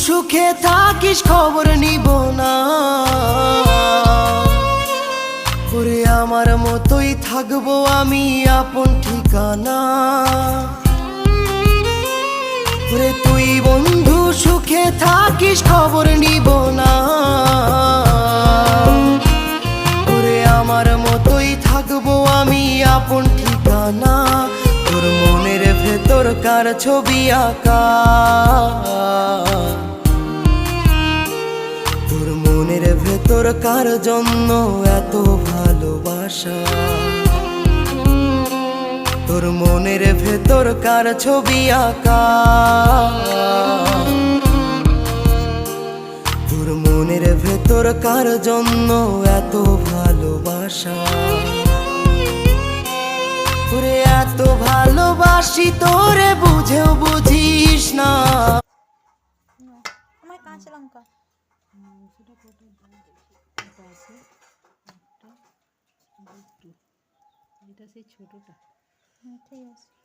সুখে থাকিস খবর নিব না, ওরে আমার মতোই থাকবো আমি আপন ঠিকানা। ওরে তুই বন্ধু সুখে থাকিস খবর নিব না, ওরে আমার মতোই থাকবো আমি আপন ঠিকানা। তোর মনের ভেতর কার ছবি আঁকা, তোর মনের ভেতর কার জন্য এত ভালোবাসা, তোর মনের ভেতর কার ছবি আঁকা, তোর মনের ভেতর কার জন্য এত ভালোবাসা। তোরে এত ভালোবাসি তোরে বুঝেও বুঝিস না। আমার কাঁচা লঙ্কা এটা সেই ছোটটা। ঠিক আছে।